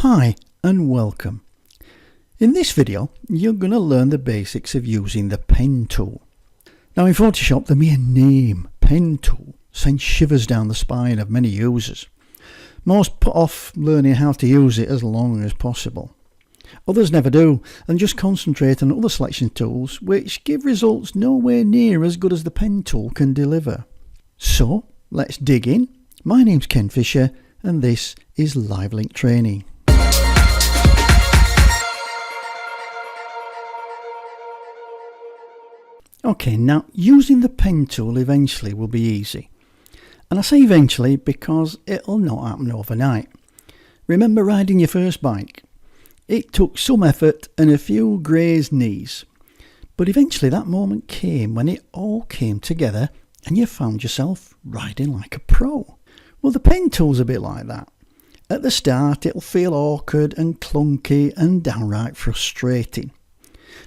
Hi and welcome. In this video you're going to learn the basics of using the pen tool. Now in Photoshop the mere name pen tool sends shivers down the spine of many users. Most put off learning how to use it as long as possible. Others never do and just concentrate on other selection tools which give results nowhere near as good as the pen tool can deliver. So let's dig in. My name's Ken Fisher and this is LiveLink Training. Okay, now using the pen tool eventually will be easy. And I say eventually because it'll not happen overnight. Remember riding your first bike? It took some effort and a few grazed knees. But eventually that moment came when it all came together and you found yourself riding like a pro. Well, the pen tool's a bit like that. At the start it'll feel awkward and clunky and downright frustrating.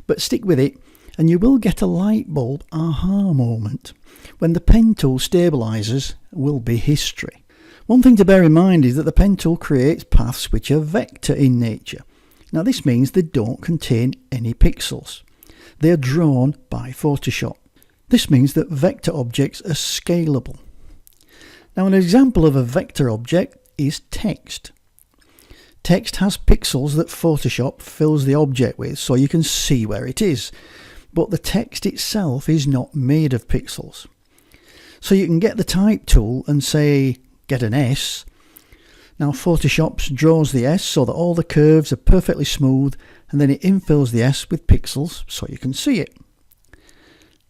But stick with it and you will get a light bulb aha moment. When the pen tool stabilises will be history. One thing to bear in mind is that the pen tool creates paths which are vector in nature. Now this means they don't contain any pixels. They are drawn by Photoshop. This means that vector objects are scalable. Now an example of a vector object is text. Text has pixels that Photoshop fills the object with so you can see where it is. But the text itself is not made of pixels. So you can get the type tool and say get an S. Now Photoshop draws the S so that all the curves are perfectly smooth and then it infills the S with pixels so you can see it.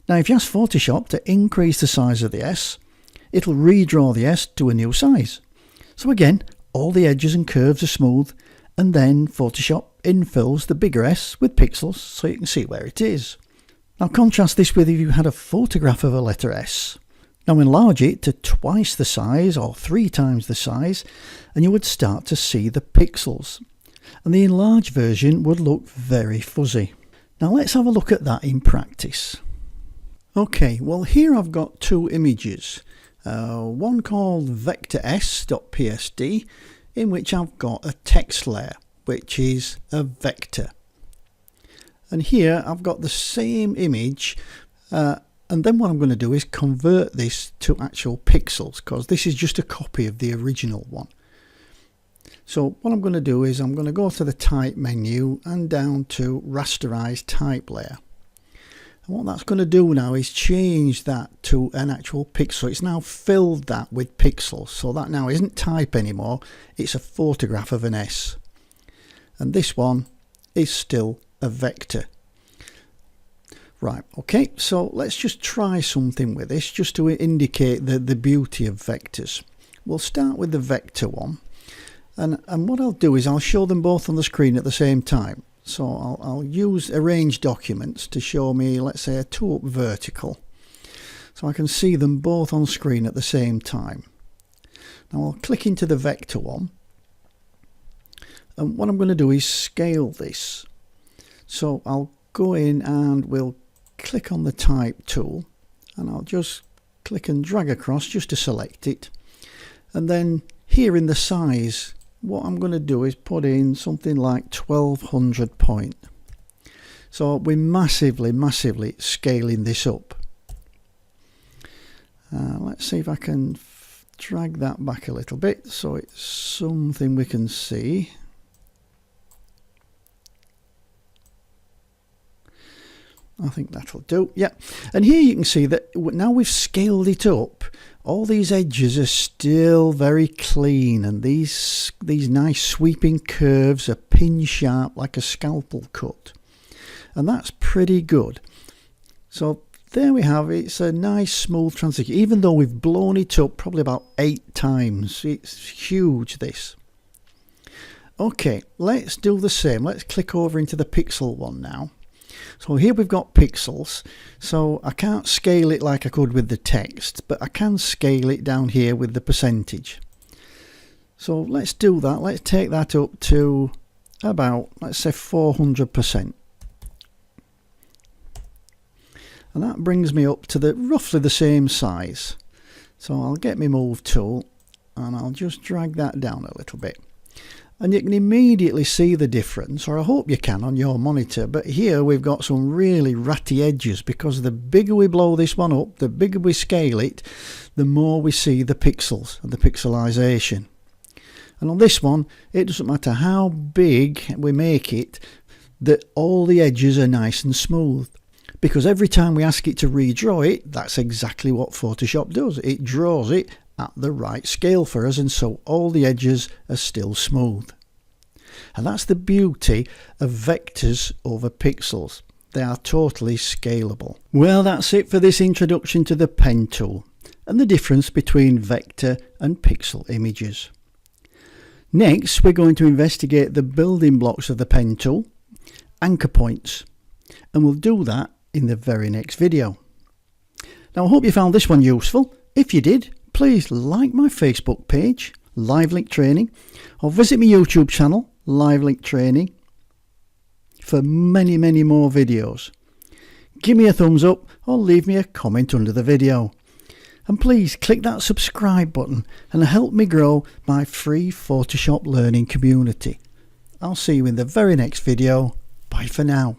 Now if you ask Photoshop to increase the size of the S, it'll redraw the S to a new size. So again, all the edges and curves are smooth and then Photoshop infills the bigger S with pixels so you can see where it is. Now contrast this with if you had a photograph of a letter S. Now enlarge it to twice the size or 3 times the size and you would start to see the pixels. And the enlarged version would look very fuzzy. Now let's have a look at that in practice. Okay, well here I've got 2 images. One called vectors.psd in which I've got a text layer which is a vector. And here I've got the same image and then what I'm going to do is convert this to actual pixels because this is just a copy of the original one. So what I'm going to do is I'm going to go to the type menu and down to Rasterize type layer. And what that's going to do now is change that to an actual pixel. It's now filled that with pixels. So that now isn't type anymore. It's a photograph of an S. And this one is still a vector. Right, okay, so let's just try something with this just to indicate the beauty of vectors. We'll start with the vector one and what I'll do is I'll show them both on the screen at the same time. So I'll use arrange documents to show me, let's say, a 2 up vertical so I can see them both on screen at the same time. Now I'll click into the vector one and what I'm going to do is scale this. So I'll go in and we'll click on the type tool and I'll just click and drag across just to select it. And then here in the size, what I'm going to do is put in something like 1200 point. So we're massively scaling this up. Let's see if I can drag that back a little bit so it's something we can see. I think that'll do. Yeah, and here you can see that now we've scaled it up. All these edges are still very clean and these nice sweeping curves are pin sharp like a scalpel cut. And that's pretty good. So there we have it. It's a nice smooth transition even though we've blown it up probably about 8 times. It's huge this. Okay, let's do the same. Let's click over into the pixel one now. So here we've got pixels, so I can't scale it like I could with the text, but I can scale it down here with the percentage. So let's do that. Let's take that up to about, let's say, 400%. And that brings me up to roughly the same size. So I'll get my move tool and I'll just drag that down a little bit. and you can immediately see the difference, or I hope you can on your monitor. But here we've got some really ratty edges, because the bigger we blow this one up, the bigger we scale it, the more we see the pixels and the pixelization. And on this one, it doesn't matter how big we make it, that all the edges are nice and smooth. Because every time we ask it to redraw it, that's exactly what Photoshop does. It draws it at the right scale for us, and so all the edges are still smooth. And that's the beauty of vectors over pixels. They are totally scalable. Well, that's it for this introduction to the pen tool and the difference between vector and pixel images. Next, we're going to investigate the building blocks of the pen tool, anchor points, and we'll do that in the very next video. Now, I hope you found this one useful. If you did, please like my Facebook page, LiveLink Training, or visit my YouTube channel, LiveLink Training, for many more videos. Give me a thumbs up or leave me a comment under the video. And please click that subscribe button and help me grow my free Photoshop learning community. I'll see you in the very next video. Bye for now.